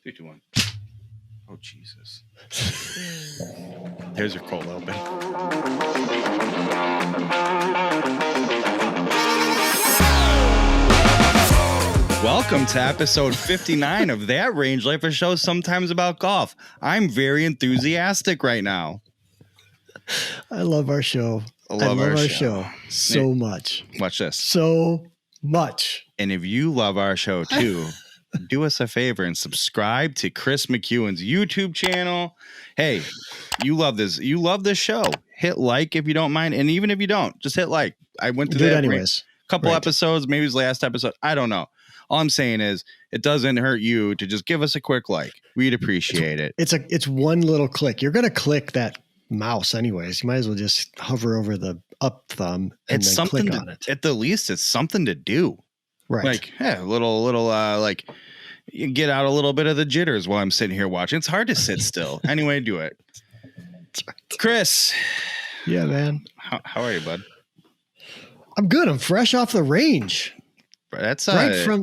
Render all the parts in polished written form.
3, 2, 1. Oh, Jesus. There's your cold open. Welcome to episode 59 of That Range Life, a show sometimes about golf. I'm very enthusiastic right now. I love our show. I love our show so much. Watch this. So much. And if you love our show too, do us a favor and subscribe to Chris McEwen's YouTube channel. Hey, you love this. You love this show. Hit like if you don't mind. And even if you don't, just hit like. I went through that anyways. Couple episodes, maybe it was last episode. I don't know. All I'm saying is it doesn't hurt you to just give us a quick like. We'd appreciate it. It's one little click. You're going to click that mouse anyways. You might as well just hover over the up thumb and it's then something click on it. At the least, it's something to do. Right. Like, yeah, little like you get out a little bit of the jitters while I'm sitting here watching. It's hard to sit still. Anyway, do it. Chris. Yeah, man. How are you, bud? I'm good. I'm fresh off the range. That's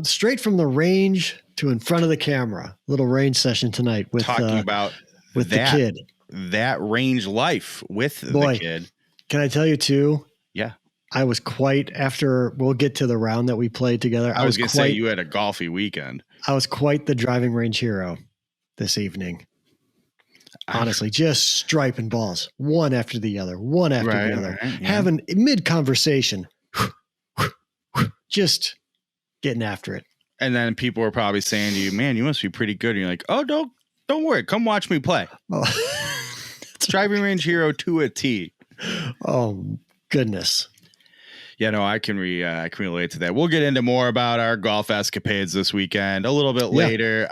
straight from the range to in front of the camera. Little range session tonight with talking about with the kid. That range life with the kid. Can I tell you too? Yeah. I was quite after we'll get to the round that we played together. I was going to say you had a golfy weekend. I was quite the driving range hero this evening. Honestly, just striping balls one after the other, having mid conversation, just getting after it. And then people were probably saying to you, man, you must be pretty good. And you're like, oh, don't worry. Come watch me play. Oh. Driving range hero to a T. Oh, goodness. Yeah, no, I can relate to that. We'll get into more about our golf escapades this weekend a little bit later.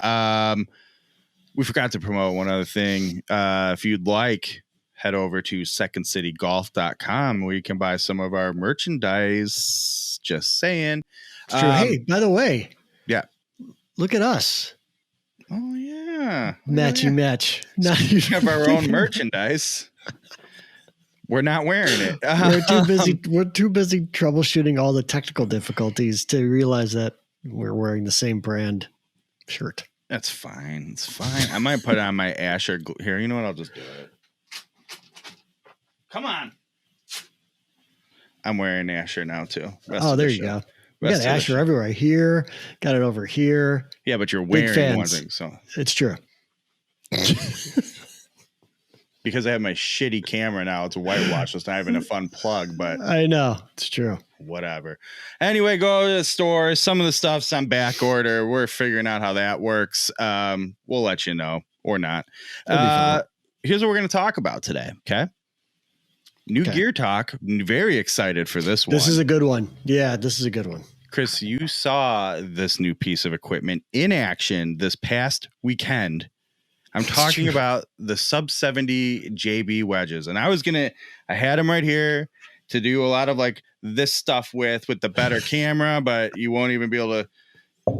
We forgot to promote one other thing. If you'd like, head over to secondcitygolf.com where you can buy some of our merchandise. Just saying. It's true. Hey, by the way. Yeah. Look at us. Oh, yeah. Matchy match. So we have our own merchandise. We're not wearing it. We're too busy troubleshooting all the technical difficulties to realize that we're wearing the same brand shirt. That's fine. It's fine. I might put on my Asher here. You know what? I'll just do it. Come on. I'm wearing Asher now too. There you go. You got Asher everywhere. Here, got it over here. Yeah, but you're wearing one thing, so it's true. Because I have my shitty camera now, it's whitewashed. It's not even a fun plug, but I know it's true. Whatever. Anyway, go to the store. Some of the stuff's on back order. We're figuring out how that works. We'll let you know or not. Here's what we're going to talk about today. Okay. New gear talk. Very excited for this one. This is a good one. Yeah, this is a good one. Chris, you saw this new piece of equipment in action this past weekend. I'm talking about the Sub70 JB wedges. And I had them right here to do a lot of like this stuff with the better camera, but you won't even be able to.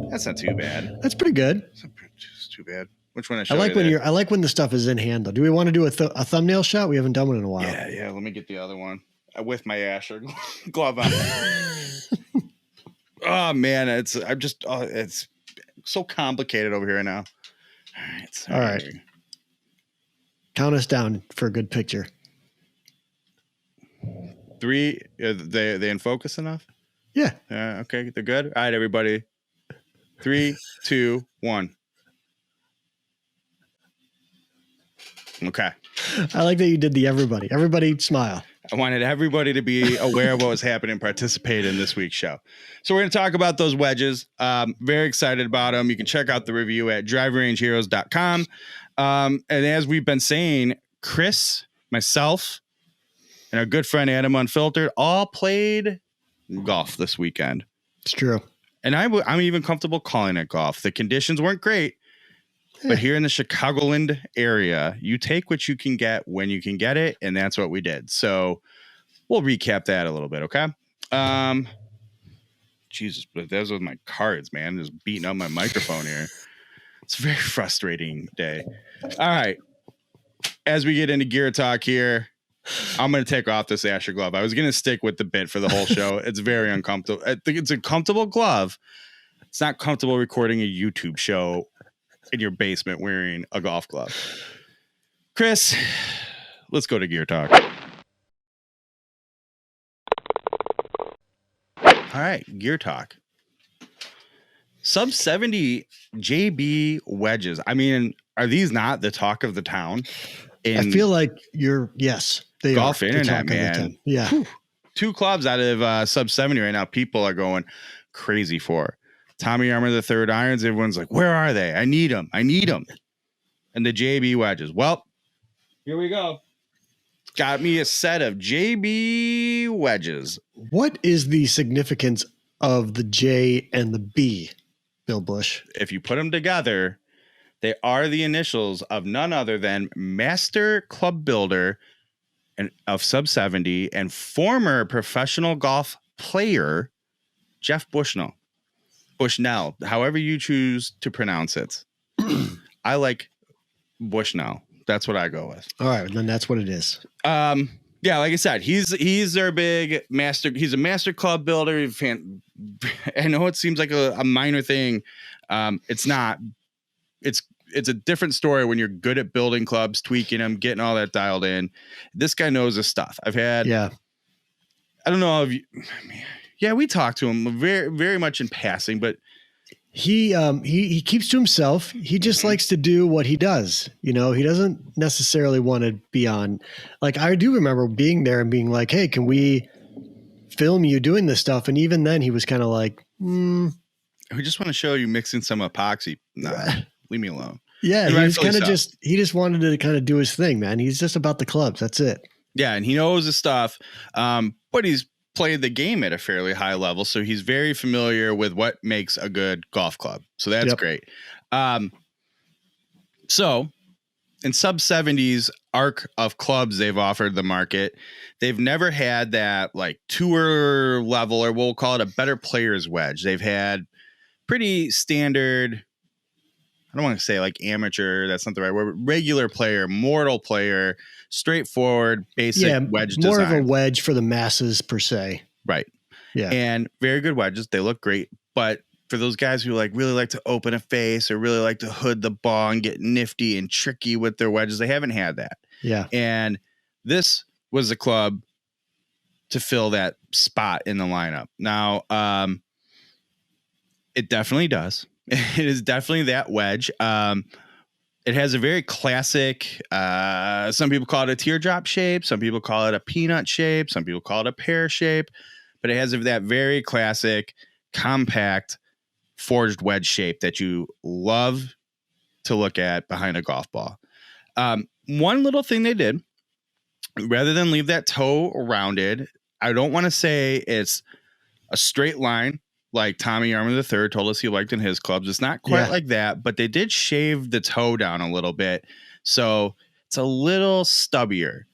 That's not too bad. That's pretty good. It's too bad. Which one? I like when the stuff is in hand though. Do we want to do a thumbnail shot? We haven't done one in a while. Yeah. Let me get the other one with my Asher glove on. Oh man, it's so complicated over here now. All right. Count us down for a good picture. 3. They in focus enough? Yeah. Okay. They're good. All right, everybody. 3, 2, 1. Okay. I like that you did the everybody. Everybody smile. I wanted everybody to be aware of what was happening and participate in this week's show. So we're going to talk about those wedges. Very excited about them. You can check out the review at driverangeheroes.com. And as we've been saying, Chris, myself, and our good friend Adam Unfiltered all played golf this weekend. It's true. And I'm even comfortable calling it golf. The conditions weren't great. But here in the Chicagoland area, you take what you can get when you can get it, and that's what we did. So we'll recap that a little bit, okay? Jesus, but those are my cards, man. Just beating up my microphone here. It's a very frustrating day. All right. As we get into gear talk here, I'm going to take off this Asher glove. I was going to stick with the bit for the whole show. It's very uncomfortable. I think it's a comfortable glove. It's not comfortable recording a YouTube show in your basement wearing a golf club. Chris, let's go to Gear Talk. All right, Gear Talk. Sub70 JB wedges. I mean, are these not the talk of the town? I feel like they golf are internet, man. Yeah. Whew. 2 clubs out of Sub70 right now. People are going crazy for Tommy Armour the third irons. Everyone's like, where are they? I need them. And the JB wedges. Well, here we go. Got me a set of JB wedges. What is the significance of the J and the B, Bill Bush? If you put them together, they are the initials of none other than Master Club Builder of Sub70 and former professional golf player Jeff Bushnell, however you choose to pronounce it. I like Bushnell. That's what I go with. All right, then that's what it is. Yeah, like I said, he's their big master. He's a master club builder. I know it seems like a minor thing. It's not. It's a different story when you're good at building clubs, tweaking them, getting all that dialed in. This guy knows his stuff. I don't know if you, we talked to him very, very much in passing, but he keeps to himself. He just likes to do what he does. You know, he doesn't necessarily want to be on. Like, I do remember being there and being like, hey, can we film you doing this stuff? And even then he was kind of like, we just want to show you mixing some epoxy. Nah. Leave me alone. Yeah, he just wanted to kind of do his thing, man. He's just about the clubs. That's it. Yeah, and he knows his stuff, but he's played the game at a fairly high level, so he's very familiar with what makes a good golf club. So that's great. So in Sub70's arc of clubs they've offered the market, they've never had that like tour level, or we'll call it a better player's wedge. They've had pretty standard, I don't want to say like amateur, that's not the right word, regular player, mortal player, straightforward, basic wedge design. More of a wedge for the masses per se. Right. Yeah. And very good wedges. They look great. But for those guys who really like to open a face or really like to hood the ball and get nifty and tricky with their wedges, they haven't had that. Yeah. And this was a club to fill that spot in the lineup. Now, it definitely does. It is definitely that wedge. It has a very classic, some people call it a teardrop shape. Some people call it a peanut shape. Some people call it a pear shape. But it has that very classic, compact, forged wedge shape that you love to look at behind a golf ball. One little thing they did, rather than leave that toe rounded, I don't want to say it's a straight line like Tommy Armour III told us he liked in his clubs. It's not quite like that, but they did shave the toe down a little bit. So it's a little stubbier.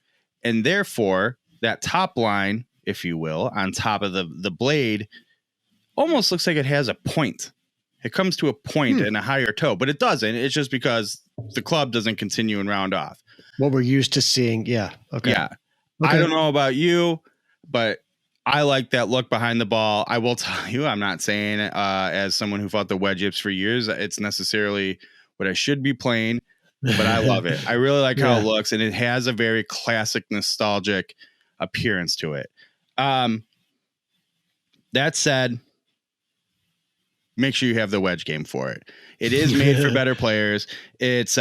And therefore, that top line, if you will, on top of the blade, almost looks like it has a point. It comes to a point and a higher toe, but it doesn't. It's just because the club doesn't continue and round off. What we're used to seeing. Yeah. Okay. Yeah. Okay. I don't know about you, but I like that look behind the ball. I will tell you, I'm not saying as someone who fought the wedge yips for years, it's necessarily what I should be playing, but I love it. I really like how it looks, and it has a very classic, nostalgic appearance to it. That said, make sure you have the wedge game for it. It is made for better players. It's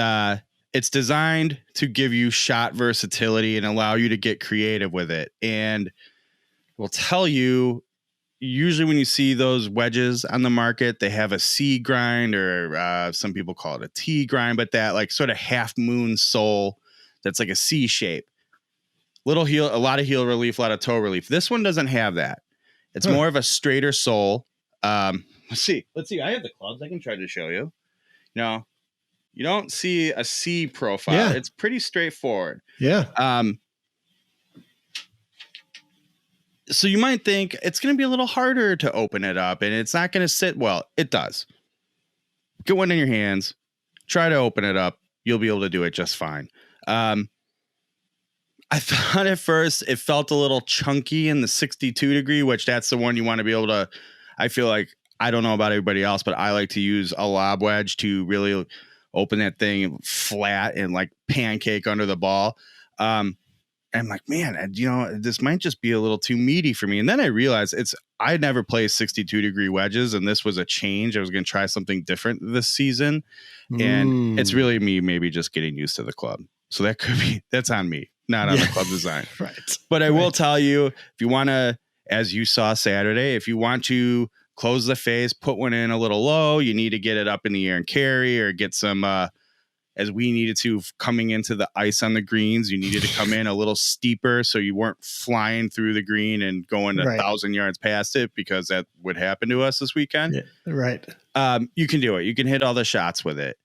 designed to give you shot versatility and allow you to get creative with it. And will tell you, usually when you see those wedges on the market, they have a C grind, or some people call it a T grind, but that like sort of half moon sole that's like a C shape. Little heel, a lot of heel relief, a lot of toe relief. This one doesn't have that. It's more of a straighter sole. Let's see. I have the clubs. I can try to show you. No, you don't see a C profile. Yeah. It's pretty straightforward. Yeah. So you might think it's going to be a little harder to open it up and it's not going to sit well. It does. Get one in your hands. Try to open it up. You'll be able to do it just fine. I thought at first it felt a little chunky in the 62 degree, which that's the one you want to be able to, I feel like, I don't know about everybody else, but I like to use a lob wedge to really open that thing flat and like pancake under the ball. And I'm like, man, this might just be a little too meaty for me. And then I realized I never played 62 degree wedges, and this was a change. I was going to try something different this season. And it's really me maybe just getting used to the club. So that's on me, not on the club design. Right. But I will tell you, if you want to, as you saw Saturday, if you want to close the face, put one in a little low, you need to get it up in the air and carry, or get some, as we needed to coming into the ice on the greens, you needed to come in a little steeper so you weren't flying through the green and going 1,000 yards past it, because that would happen to us this weekend. Yeah, right. You can do it. You can hit all the shots with it.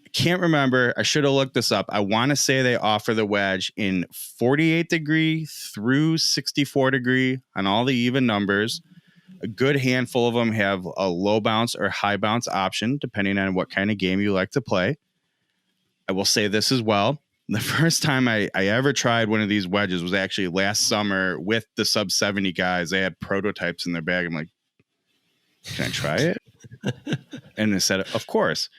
I can't remember. I should have looked this up. I want to say they offer the wedge in 48 degree through 64 degree on all the even numbers. A good handful of them have a low bounce or high bounce option, depending on what kind of game you like to play. I will say this as well. The first time I ever tried one of these wedges was actually last summer with the Sub70 guys. They had prototypes in their bag. I'm like, can I try it? And they said, of course.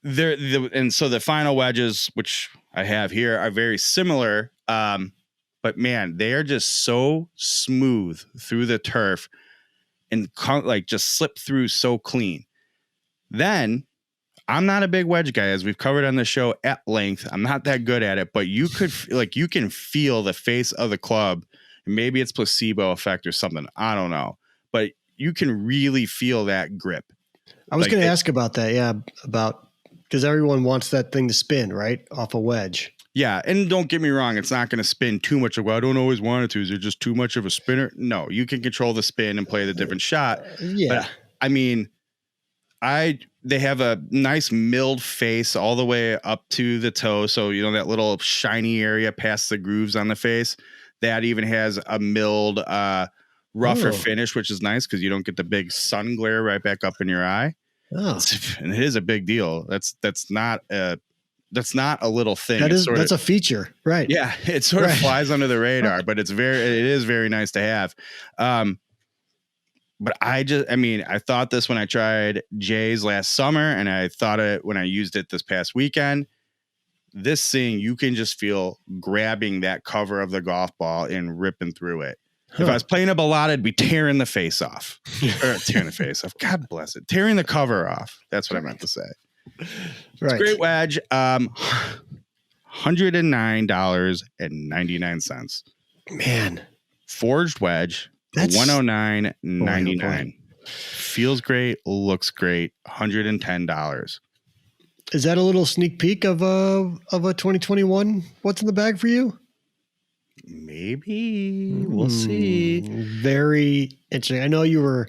And so the final wedges, which I have here, are very similar. But man, they are just so smooth through the turf and like just slip through so clean. Then I'm not a big wedge guy, as we've covered on the show at length. I'm not that good at it, but you can feel the face of the club. Maybe it's placebo effect or something. I don't know, but you can really feel that grip. I was going to ask about that. Yeah. Because everyone wants that thing to spin right off a wedge. Yeah. And don't get me wrong. It's not going to spin too much. I don't always want it to. Is it just too much of a spinner? No, you can control the spin and play the different shot. Yeah. But, I mean, they have a nice milled face all the way up to the toe. So, that little shiny area past the grooves on the face, that even has a milled, rougher finish, which is nice because you don't get the big sun glare right back up in your eye. Oh. And it is a big deal. That's not a little thing. That's a feature, right? Yeah, it sort of flies under the radar, but it is very nice to have. But I thought this when I tried Jay's last summer, and I thought it when I used it this past weekend. This thing, you can just feel grabbing that cover of the golf ball and ripping through it. If I was playing a ballada, I'd be tearing the face off. Tearing the face off. God bless it. Tearing the cover off. That's what I meant to say. Right. It's a great wedge. $109.99. Man. Forged wedge. That's $109.99. Feels great. Looks great. $110. Is that a little sneak peek of a 2021? What's in the bag for you? Maybe we'll see. Very interesting. I know you were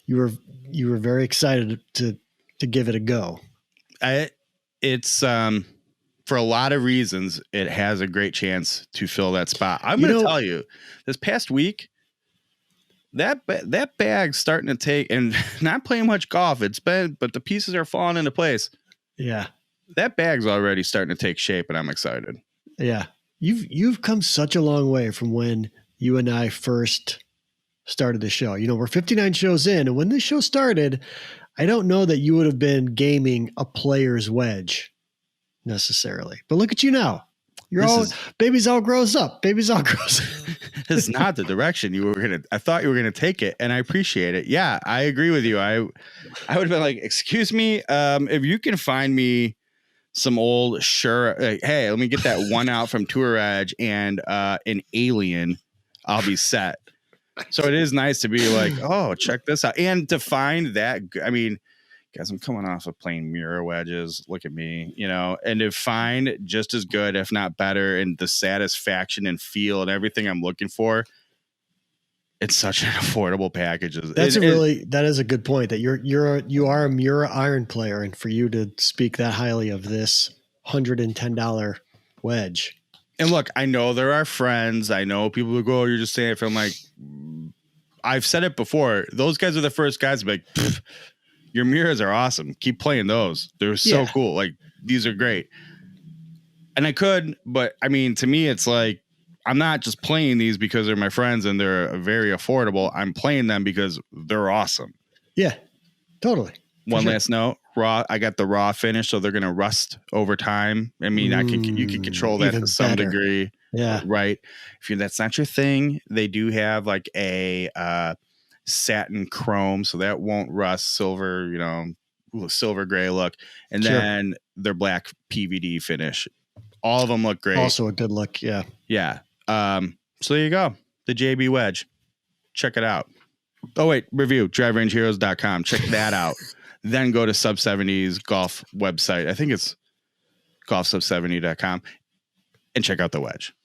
very excited to give it a go. It's for a lot of reasons, it has a great chance to fill that spot. I'm going to tell you, this past week, that bag's starting to take, and not playing much golf. But the pieces are falling into place. Yeah, that bag's already starting to take shape, and I'm excited. Yeah. You've come such a long way from when you and I first started the show. We're 59 shows in, and when this show started, I don't know that you would have been gaming a player's wedge necessarily. But look at you now. Babies all grows up. Babies all grows up. It's not the direction I thought you were gonna take it, and I appreciate it. Yeah, I agree with you. I would have been like, excuse me, if you can find me some old hey, let me get that one out from Tour Edge and an Alien, I'll be set. So it is nice to be like, oh, check this out. And to find that, I mean, guys, I'm coming off of playing mirror wedges. Look at me, and to find just as good, if not better, and the satisfaction and feel and everything I'm looking for. It's such an affordable package. That is a good point, that you are a Mura iron player, and for you to speak that highly of this $110 wedge. And look, I know there are friends. I know people who go, you're just saying it. I'm like, I've said it before. Those guys are the first guys to be like, your mirrors are awesome. Keep playing those. They're so cool. Like, these are great. And I could, but I mean, to me, it's like, I'm not just playing these because they're my friends and they're very affordable. I'm playing them because they're awesome. Yeah, totally. One last note, raw. I got the raw finish, so they're going to rust over time. I mean, you can control that to some degree. Yeah. Right. If that's not your thing, they do have like a satin chrome, so that won't rust. Silver, silver gray look, and then their black PVD finish. All of them look great. Also a good look. Yeah. Yeah. So there you go. The JB Wedge. Check it out. Oh wait, review driverangeheroes.com. Check that out. Then go to Sub70's golf website. I think it's golfsub70.com and check out the Wedge.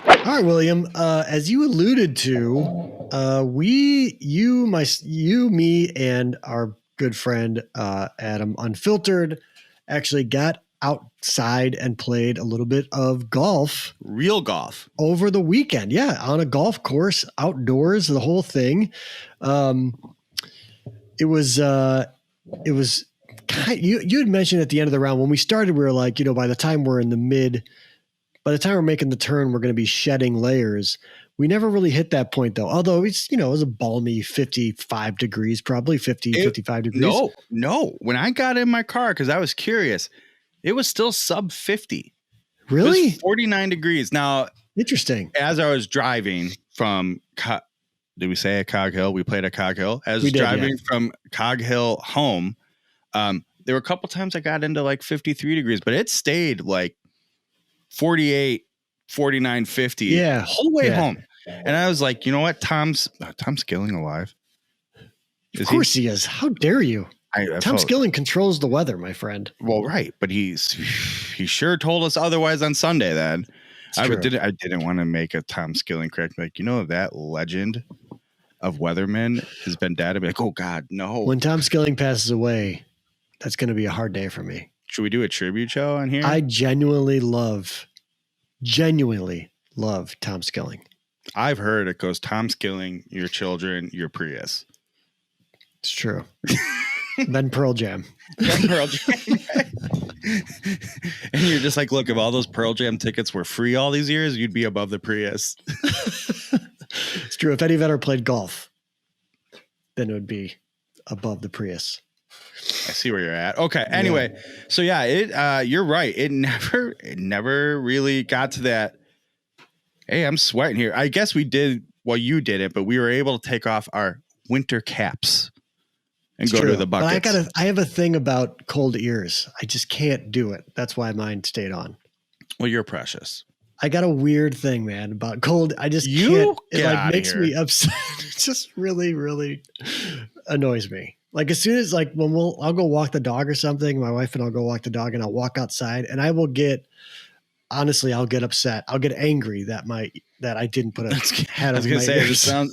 All right, William, as you alluded to, me and our good friend, Adam Unfiltered actually got outside and played a little bit of golf. Real golf. Over the weekend. Yeah. On a golf course, outdoors, the whole thing. It was you had mentioned at the end of the round when we started, we were like, by the time we're making the turn, we're going to be shedding layers. We never really hit that point though. Although it's, it was a balmy 55 degrees, probably 55 degrees. No. When I got in my car, cause I was curious, it was still sub 50. Really? It was 49 degrees. Now, interesting. As I was driving from, did we say at Cog Hill? We played at Cog Hill. As I was driving from Cog Hill home, there were a couple times I got into like 53 degrees, but it stayed like 48, 49, 50. Yeah. Whole way home. And I was like, you know what? Tom's Skilling alive. Of course he is. How dare you? Tom Skilling controls the weather, my friend. Well, right, but he sure told us otherwise on Sunday. Then I didn't want to make a Tom Skilling correct. Like, that legend of weathermen has been dead. I'd be like, oh God, no. When Tom Skilling passes away, that's going to be a hard day for me. Should we do a tribute show on here? I genuinely love Tom Skilling. I've heard it goes Tom Skilling, your children, your Prius. It's true. Then Pearl Jam. And you're just like, look, if all those Pearl Jam tickets were free all these years, you'd be above the Prius. It's true. If Eddie Vedder played golf, then it would be above the Prius. I see where you're at. Okay. Anyway, so you're right. It never really got to that. Hey, I'm sweating here. I guess we did. Well, you did it, but we were able to take off our winter caps and go to the buckets. But I have a thing about cold ears. I just can't do it. That's why mine stayed on. Well, you're precious. I got a weird thing, man, about cold. I just can't. It makes me upset. It just really, really annoys me. Like as soon as I'll go walk the dog or something, my wife and I'll go walk the dog and I'll walk outside and I'll get upset. I'll get angry that I didn't put a hat on. I was going to say,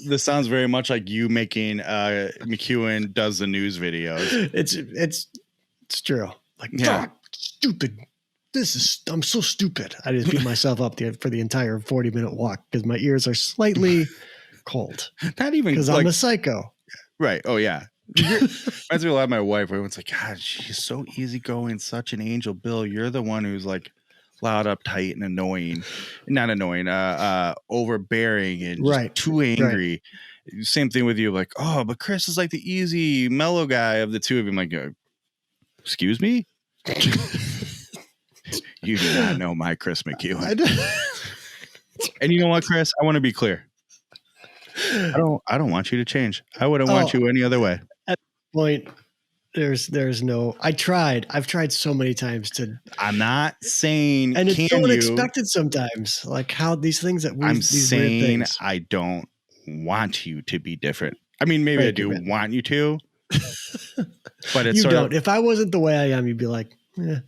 this sounds very much like you making McEwen does the news videos. It's true. Like, stupid. I'm so stupid. I just beat myself up for the entire 40-minute walk because my ears are slightly cold. Not even because I'm a psycho. Right. Oh yeah. Reminds me a lot of my wife. Everyone's like, God, she's so easygoing, such an angel. Bill, you're the one who's like loud, uptight, and overbearing and just too angry. Right. Same thing with you. Like, oh, but Chris is like the easy, mellow guy of the two of you. I'm like, excuse me? You do not know my Chris McEwen. And you know what, Chris? I want to be clear. I don't want you to change. I wouldn't want you any other way. At this point, there's no. I've tried so many times to. I'm not saying, and it's so unexpected sometimes. Like how these things that I'm saying, I don't want you to be different. I mean, maybe I do want you to, but it's you don't. If I wasn't the way I am, you'd be like, I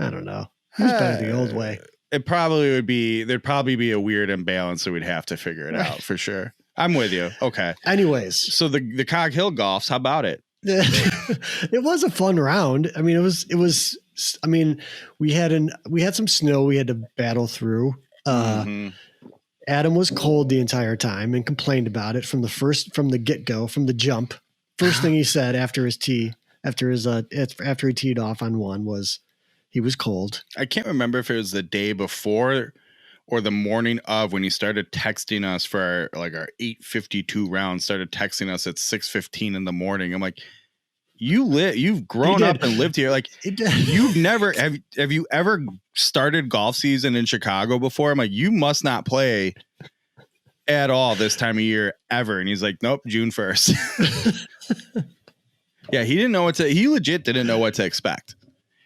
don't know. Who's better the old way? It probably would be. There'd probably be a weird imbalance, so we'd have to figure it out for sure. I'm with you. Okay. Anyways, so the Cog Hill golfs. How about it? It was a fun round. I mean, it was. I mean, we had some snow we had to battle through. Adam was cold the entire time and complained about it from the get-go, from the jump. First thing he said after he teed off on one was he was cold. I can't remember if it was the day before or the morning of when he started texting us for our 8:52 round, started texting us at 6:15 in the morning. I'm like, you've grown up and lived here. Like you've never, have you ever started golf season in Chicago before? I'm like, you must not play at all this time of year ever. And he's like, nope, June 1st. Yeah. He legit didn't know what to expect.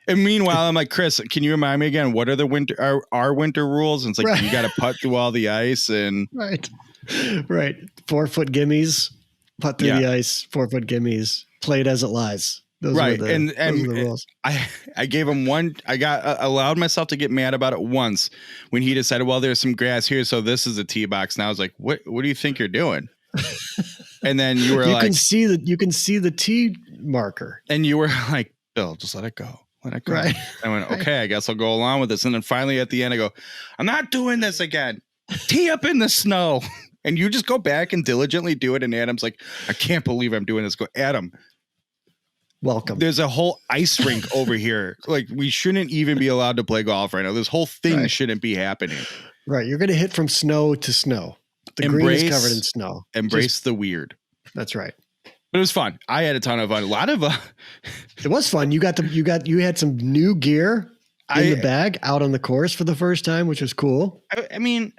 And meanwhile, I'm like, Chris, can you remind me again, what are the our winter rules? And it's like, you got to putt through all the ice and right. 4-foot gimmies, putt through the ice, 4-foot gimmies, play it as it lies. Those right. Were the rules. I gave him one. I allowed myself to get mad about it once when he decided, well, there's some grass here, so this is a tee box. And I was like, what do you think you're doing? And then you were you can see the tee marker. And you were like, Bill, just let it go. Let it go. Right. I went, okay, I guess I'll go along with this. And then finally at the end, I go, I'm not doing this again. Tee up in the snow. And you just go back and diligently do it. And Adam's like, I can't believe I'm doing this. Go, Adam, welcome. There's a whole ice rink over here. Like, we shouldn't even be allowed to play golf right now. This whole thing shouldn't be happening. Right. You're going to hit from snow to snow. The green is covered in snow. Embrace the weird. That's right. But it was fun. I had a ton of fun. A lot of it was fun. You had some new gear in the bag out on the course for the first time, which was cool. I mean,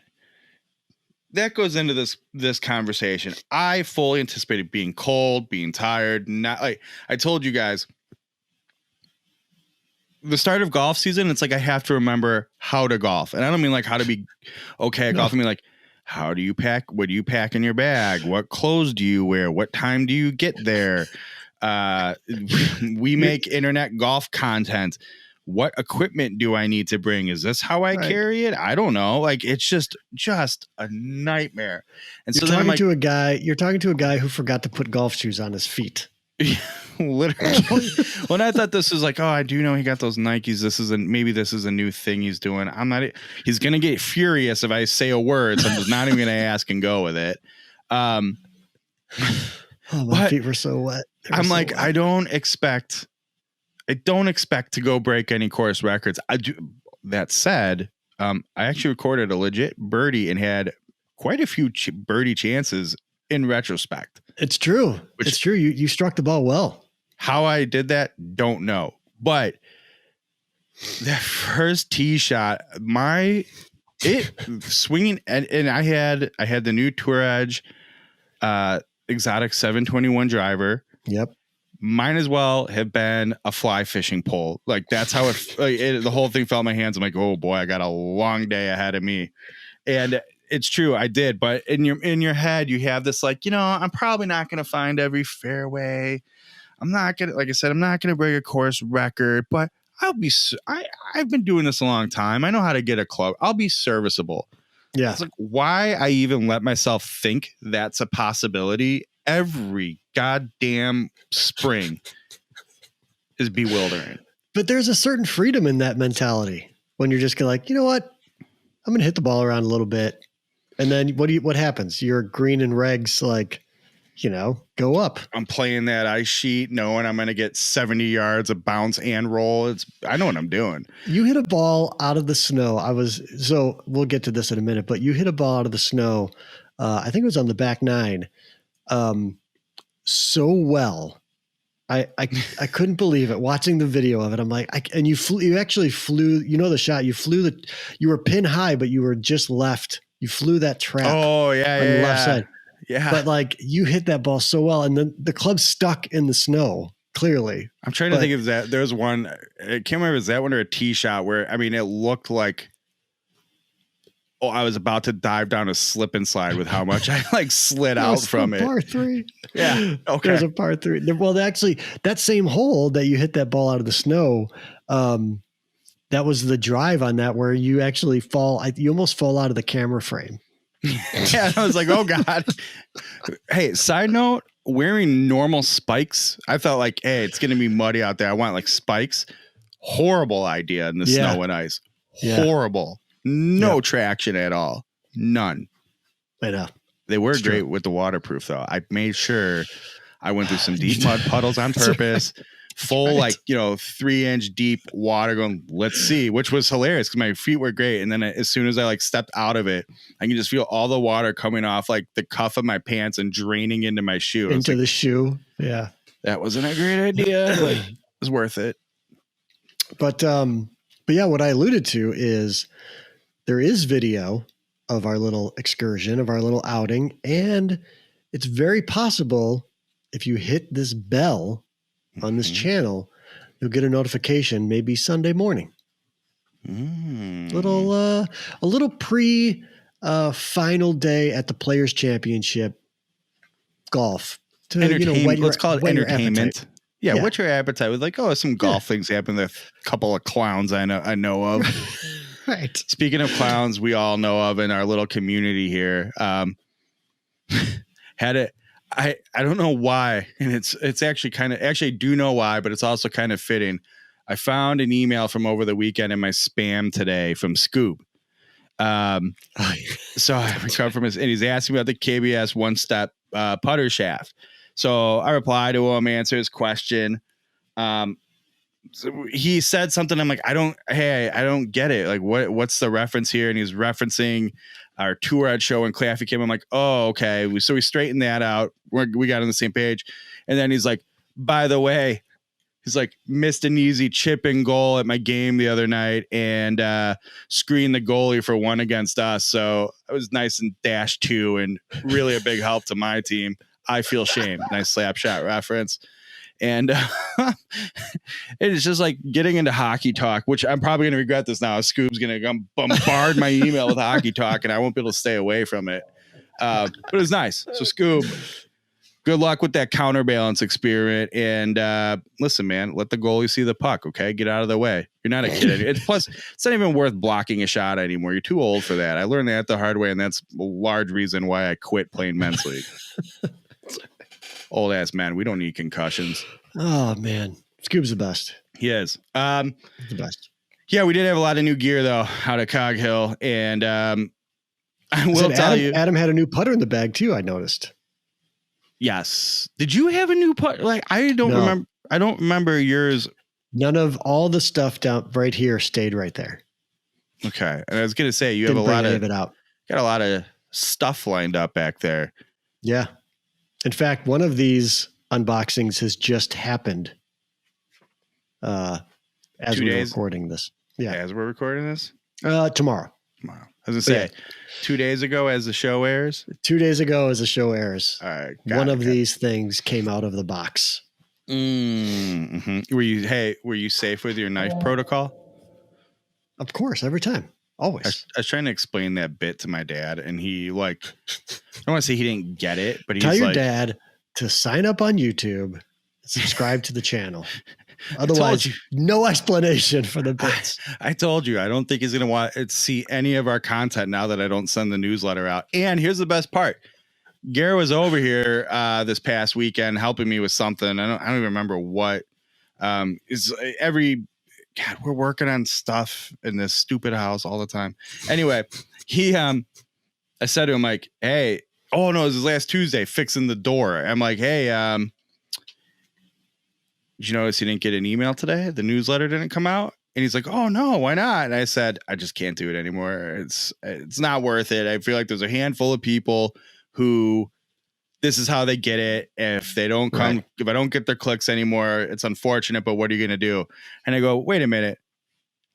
that goes into this conversation. I fully anticipated being cold, being tired. Not like I told you guys, the start of golf season, it's like I have to remember how to golf. And I don't mean like how to be okay at golf. I mean like, how do you pack? What do you pack in your bag? What clothes do you wear? What time do you get there? We make internet golf content. What equipment do I need to bring? Is this how I carry it? I don't know. Like, it's just a nightmare. And you're talking to a guy who forgot to put golf shoes on his feet. Literally. When I thought this was like, oh, I do know he got those Nikes. Maybe this is a new thing he's doing. He's going to get furious if I say a word. So I'm just not even going to ask and go with it. My feet were so wet. I'm so like, wet. I don't expect to go break any course records. That said, I actually recorded a legit birdie and had quite a few birdie chances in retrospect. It's true. It's true. You struck the ball well. How I did that, don't know. But that first tee shot, swinging, and I had the new Tour Edge exotic 721 driver. Yep. Might as well have been a fly fishing pole. Like, that's how the whole thing fell in my hands. I'm like, oh boy, I got a long day ahead of me. And it's true, I did. But in your head, you have this like, I'm probably not going to find every fairway. I'm not going to, like I said, I'm not going to break a course record, but I've been doing this a long time. I know how to get a club. I'll be serviceable. Yeah. It's like, why I even let myself think that's a possibility every goddamn spring is bewildering. But there's a certain freedom in that mentality when you're just gonna like, you know what? I'm going to hit the ball around a little bit. And then what happens? Your green and regs, like, go up. I'm playing that ice sheet knowing I'm going to get 70 yards of bounce and roll. I know what I'm doing. You hit a ball out of the snow. So we'll get to this in a minute, but you hit a ball out of the snow. I think it was on the back nine. So well. I couldn't believe it. Watching the video of it, I'm like, and you actually flew, the shot, you were pin high, but you were just left. You flew that trap. Oh yeah. On the left side. Yeah. But like, you hit that ball so well, and then the club stuck in the snow, clearly. I'm trying to think of that. There's one, I can't remember if it was that one or a tee shot where, it looked like, I was about to dive down a slip and slide with how much I slid out from it. Par 3. Yeah. Okay. There's a par 3. Well, actually, that same hole that you hit that ball out of the snow, that was the drive on that where you actually you almost fall out of the camera frame. Yeah. I was like, oh God. Hey, side note, wearing normal spikes. I felt like, hey, it's going to be muddy out there. I want spikes. Horrible idea in the snow and ice. Yeah. Horrible. No traction at all. None. I know. They were great with the waterproof, though. I made sure I went through some deep mud puddles on purpose, full, like, 3-inch deep water going, let's see, which was hilarious because my feet were great. And then as soon as I like stepped out of it, I can just feel all the water coming off like the cuff of my pants and draining into my shoe. Into the shoe. Yeah. That wasn't a great idea, but it was worth it. But yeah, what I alluded to is there is video of our little excursion, of our little outing. And it's very possible if you hit this bell on this channel, you'll get a notification maybe Sunday morning. A little pre final day at the Players Championship golf. To, let's call it entertainment. Yeah, Yeah. what's your appetite? With like, some golf things happen with a couple of clowns I know of. Right. Speaking of clowns, we all know of in our little community here. Had it. I don't know why, and it's actually I do know why, but it's also kind of fitting. I found an email from over the weekend in my spam today from Scoob. So I recovered from and he's asking about the KBS one-step putter shaft. So I reply to him, answer his question. So he said something. I'm like, I don't get it. Like, what's the reference here? And he's referencing our tour ad show and Claffy came. I'm like, oh, okay. So we straightened that out. We got on the same page. And then he's like, by the way, he's like, missed an easy chip and goal at my game the other night and screened the goalie for 1 against us. So it was nice and -2 and really a big help to my team. I feel shame. Nice slap shot reference. And it's just like getting into hockey talk, which I'm probably going to regret this now. Scoob's going to come bombard my email with hockey talk and I won't be able to stay away from it. But it was nice. So Scoob, good luck with that counterbalance experiment. And listen, man, let the goalie see the puck. Okay. Get out of the way. You're not a kid. Plus, it's not even worth blocking a shot anymore. You're too old for that. I learned that the hard way. And that's a large reason why I quit playing men's league. Old ass man. We don't need concussions. Oh man. Scoob's the best. He is. The best. Yeah, we did have a lot of new gear though out of Cog Hill. And I will tell you, Adam had a new putter in the bag too, I noticed. Yes. Did you have a new putter? Like, I don't remember. I don't remember yours. None of all the stuff down right here stayed right there. Okay. And I was going to say, you have Didn't a lot bring of it out. Got a lot of stuff lined up back there. Yeah. In fact, one of these unboxings has just happened as we're recording this. Yeah. As we're recording this? Tomorrow. I was going to say, 2 days ago as the show airs? 2 days ago as the show airs. All right. One of these things came out of the box. Mm-hmm. Were you safe with your knife protocol? Of course, every time. Always. I was trying to explain that bit to my dad, and he I don't want to say he didn't get it, but he's Tell your dad to sign up on YouTube, subscribe to the channel. Otherwise, no explanation for the bits. I told you, I don't think he's going to want to see any of our content now that I don't send the newsletter out. And here's the best part. Garrett was over here this past weekend helping me with something. I don't even remember what. God, we're working on stuff in this stupid house all the time. Anyway, I said to him, like, hey, oh no, it was his last Tuesday fixing the door. I'm like, hey, did you notice you didn't get an email today? The newsletter didn't come out. And he's like, oh no, why not? And I said, I just can't do it anymore. It's not worth it. I feel like there's a handful of people who this is how they get it. If they don't come, right. If I don't get their clicks anymore, it's unfortunate, but what are you going to do? And I go, wait a minute.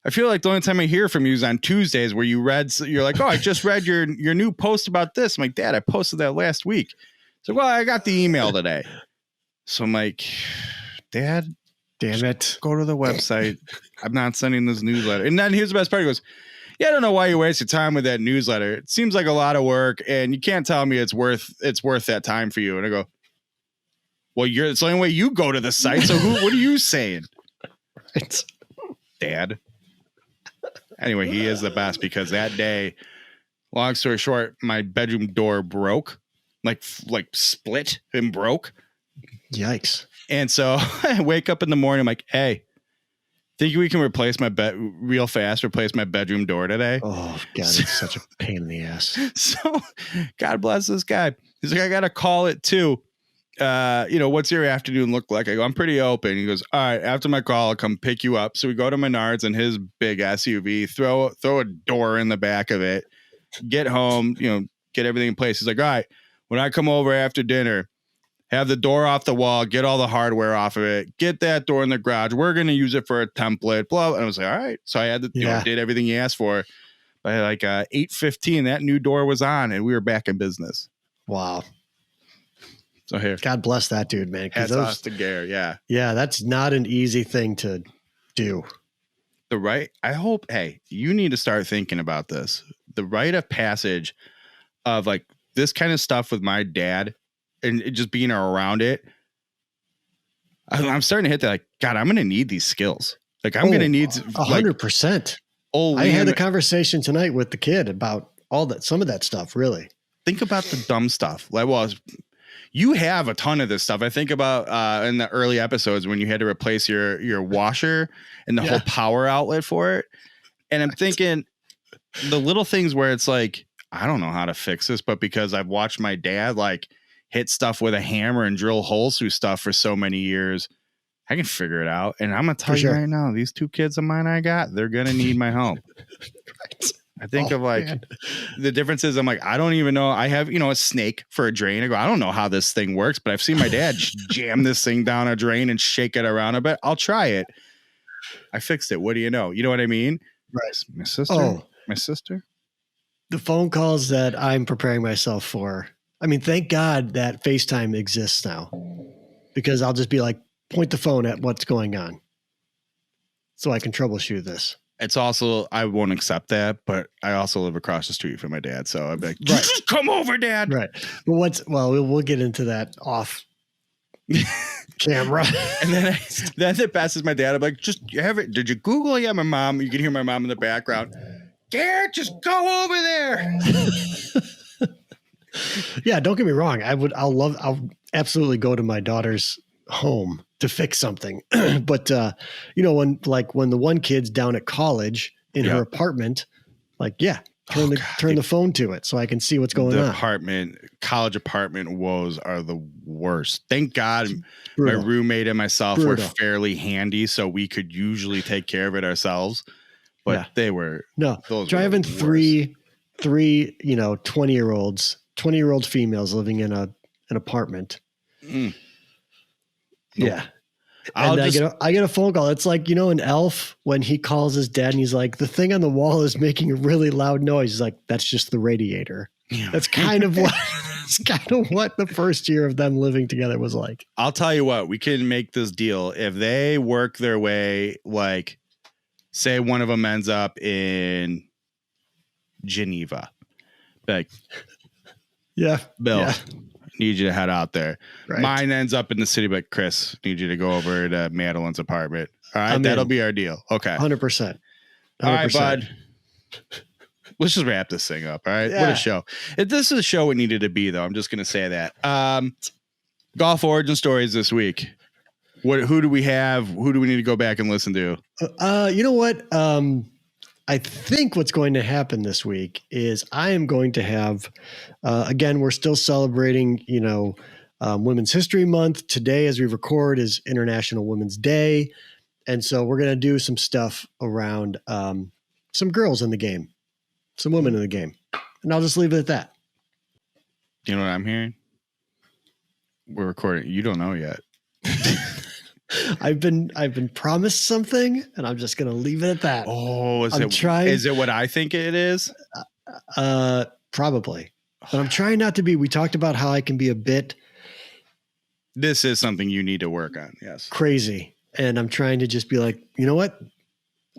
I feel like the only time I hear from you is on Tuesdays where you're like, oh, I just read your new post about this. I'm like, Dad, I posted that last week. So, well, I got the email today. So I'm like, Dad, damn it. Go to the website. I'm not sending this newsletter. And then here's the best part. He goes, yeah, I don't know why you waste your time with that newsletter. It seems like a lot of work and you can't tell me it's worth that time for you. And I go, well, it's the only way you go to the site. So what are you saying? Right. Dad. Anyway, he is the best because that day, long story short, my bedroom door broke, like split and broke. Yikes. And so I wake up in the morning. I'm like, hey, think we can replace my bedroom door today? Oh, God, it's such a pain in the ass. So God bless this guy. He's like, I got to call it too. what's your afternoon look like? I go, I'm pretty open. He goes, all right, after my call, I'll come pick you up. So we go to Menards in his big SUV, throw a door in the back of it, get home, get everything in place. He's like, all right, when I come over after dinner, have the door off the wall, get all the hardware off of it, get that door in the garage. We're going to use it for a template, blah. And I was like, all right. So I had to, did everything he asked for. By like 8:15, that new door was on and we were back in business. Wow. So here. God bless that dude, man. Hats off to Gare, yeah. Yeah, that's not an easy thing to do. I hope, hey, you need to start thinking about this. The rite of passage of like this kind of stuff with my dad and just being around it. I'm starting to hit that like, God, I'm going to need these skills. Like I'm going to need 100%. I had a conversation tonight with the kid about some of that stuff, really. Think about the dumb stuff. Like, well, you have a ton of this stuff. I think about in the early episodes when you had to replace your washer and the whole power outlet for it. And I'm thinking the little things where it's like, I don't know how to fix this, but because I've watched my dad like hit stuff with a hammer and drill holes through stuff for so many years, I can figure it out. And I'm going to tell you right now, these two kids of mine they're going to need my help. Right. I think of like the differences. I'm like, I don't even know. I have, a snake for a drain. I go, I don't know how this thing works, but I've seen my dad jam this thing down a drain and shake it around a bit. I'll try it. I fixed it. What do you know? You know what I mean? Right. My sister. The phone calls that I'm preparing myself for. I mean, thank God that FaceTime exists now, because I'll just be like, point the phone at what's going on so I can troubleshoot this. It's also, I won't accept that, but I also live across the street from my dad. So I'd be like, just come over, Dad. Right. But we'll get into that off camera. And then it passes my dad. I'm like, did you Google? Yeah, my mom, you can hear my mom in the background. Garrett, just go over there. Yeah, don't get me wrong. I'll absolutely go to my daughter's home to fix something. But when the one kid's down at college in her apartment, turn the phone to it so I can see what's going on. College apartment woes are the worst. Thank God my roommate and myself were fairly handy, so we could usually take care of it ourselves. But they were driving three 20-year-old females living in an apartment. Mm. Yeah. And I get a phone call. It's like, in Elf when he calls his dad and he's like, the thing on the wall is making a really loud noise. He's like, that's just the radiator. Yeah. That's kind of what the first year of them living together was like. I'll tell you what, we can make this deal. If they work their way, like say one of them ends up in Geneva, like, yeah, Bill, need you to head out there. Right. Mine ends up in the city, but Chris, need you to go over to Madeline's apartment. All right, that'll be our deal. Okay, 100%. All right, bud. Let's just wrap this thing up. All right, what a show! This is a show it needed to be, though. I'm just gonna say that. Golf origin stories this week. Who do we have? Who do we need to go back and listen to? You know what? I think what's going to happen this week is I am going to have, again, we're still celebrating, Women's History Month. Today, as we record, is International Women's Day. And so we're going to do some stuff around some girls in the game, some women in the game. And I'll just leave it at that. You know what I'm hearing? We're recording. You don't know yet. I've been promised something, and I'm just going to leave it at that. Oh, is it what I think it is? Probably. But I'm trying not to be. We talked about how I can be a bit. This is something you need to work on. Yes. Crazy. And I'm trying to just be like, you know what?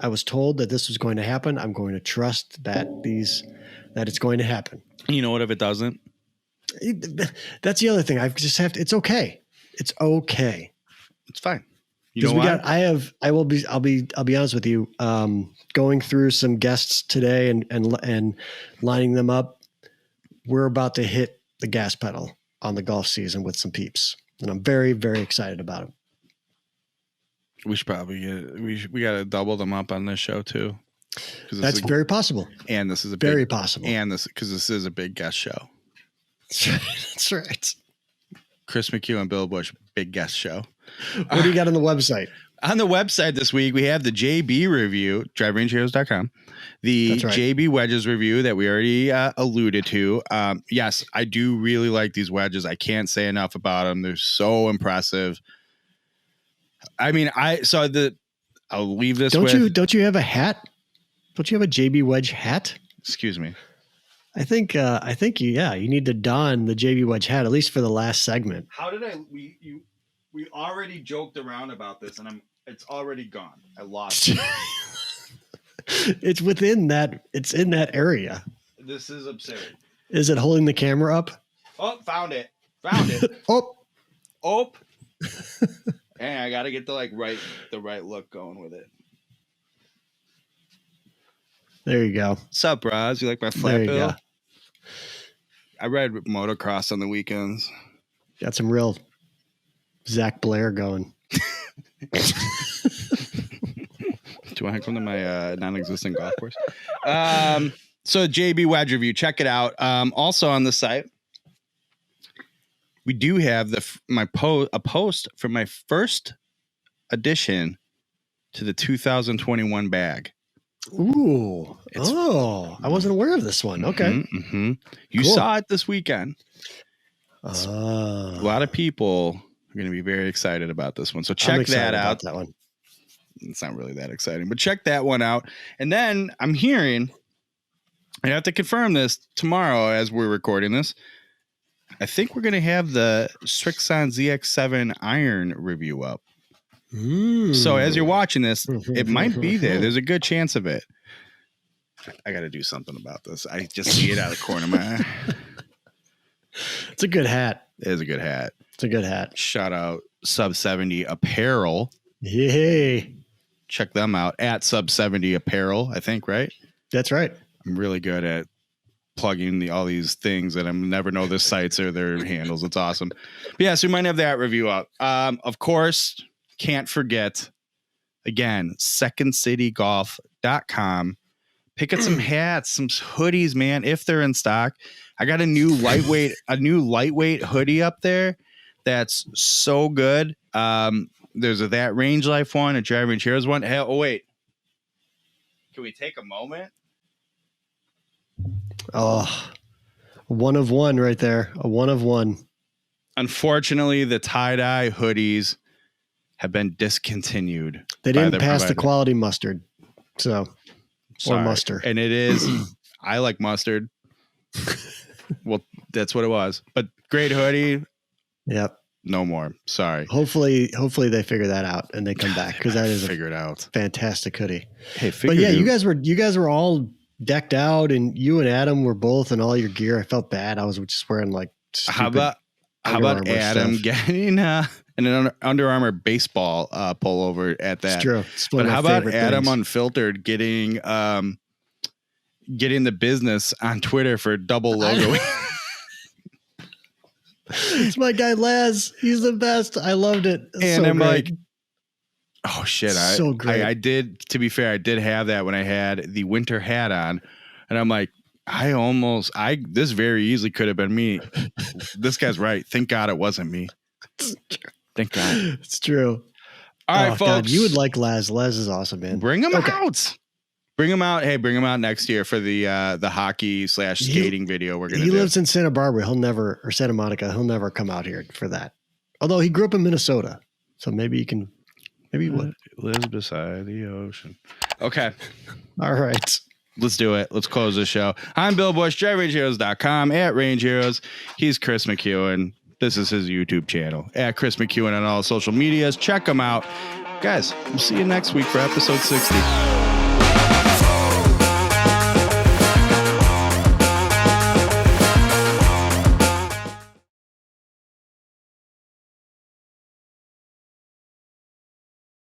I was told that this was going to happen. I'm going to trust that it's going to happen. You know what if it doesn't? That's the other thing. I just have to. It's okay. It's okay. It's fine. You know what? I'll be honest with you. Going through some guests today and lining them up. We're about to hit the gas pedal on the golf season with some peeps, and I'm very, very excited about it. We should probably we got to double them up on this show too. That's very possible. And this is very possible. And because this is a big guest show. That's right. Chris McHugh and Bill Bush, big guest show. What do you got on the website? On the website this week, we have the JB review, driverangeheroes.com. The That's right. JB wedges review that we already alluded to. Yes, I do really like these wedges. I can't say enough about them. They're so impressive. I mean, I'll leave this Don't you have a hat? Don't you have a JB Wedge hat? Excuse me. I think you need to don the JB Wedge hat, at least for the last segment. How did we already joked around about this and it's already gone. I lost it. It's in that area. This is absurd. Is it holding the camera up? Oh, found it. Oh. And I got to get the right look going with it. There you go. Sup, Roz? You like my flat bill? Go. I ride motocross on the weekends. Got some real Zach Blair going. Do you want to come to my non-existent golf course? So JB Wedge review, check it out. Also on the site, we do have a post from my first addition to the 2021 bag. Ooh. I wasn't aware of this one. Okay. Mm-hmm. You Cool. saw it this weekend. A A lot of people are going to be very excited about this one. So check that out. That one. It's not really that exciting, but check that one out. And then I'm hearing, I have to confirm this tomorrow as we're recording this. I think we're going to have the Strixon ZX7 iron review up. So as you're watching this, it might be there. There's a good chance of it. I got to do something about this. I just see it out of the corner of my eye. It's a good hat. It is a good hat. It's a good hat. Shout out Sub70 Apparel. Yay. Check them out at Sub70 Apparel, I think, right? That's right. I'm really good at plugging all these things that I never know their sites or their handles. It's awesome. But yeah, so we might have that review up. Of course, can't forget, again, secondcitygolf.com. Pick up some hats, some hoodies, man, if they're in stock. I got a new lightweight hoodie up there that's so good. There's that Range Life one, a Drive Range Heroes one. Hell, oh wait, can we take a moment? Oh, one of one right there. A one of one. Unfortunately, the tie-dye hoodies have been discontinued. They didn't pass the quality mustard. So, Sorry. or muster. And it is, I like mustard. Well, that's what it was. But great hoodie. Yep. No more. Sorry. Hopefully they figure that out and they come back, because that is figure it out. Fantastic hoodie. Hey, but yeah, you guys were all decked out, and you and Adam were both in all your gear. I felt bad. I was just wearing like how about Adam stuff. getting an Under Armour baseball pullover at that? It's true. But how about Adam Unfiltered getting the business on Twitter for double logoing? It's my guy Laz. He's the best. I loved it. And so I'm great. like, oh shit! So great. I did. To be fair, I did have that when I had the winter hat on, and I'm like, this very easily could have been me. This guy's right. Thank God it wasn't me. Thank God. It's true. All right, folks. God, you would like Laz. Laz is awesome, man. Bring him out. Bring him out. Hey, bring him out next year for the hockey / skating video we're gonna do. He lives in Santa Barbara. Or Santa Monica. He'll never come out here for that. Although he grew up in Minnesota, so maybe he would. Lives beside the ocean. Okay. All right. Let's do it. Let's close the show. I'm Bill Bush, driverangeheroes.com, at Range Heroes. He's Chris McEwen. This is his YouTube channel, at Chris McEwen on all social medias. Check him out. Guys, we'll see you next week for episode 60.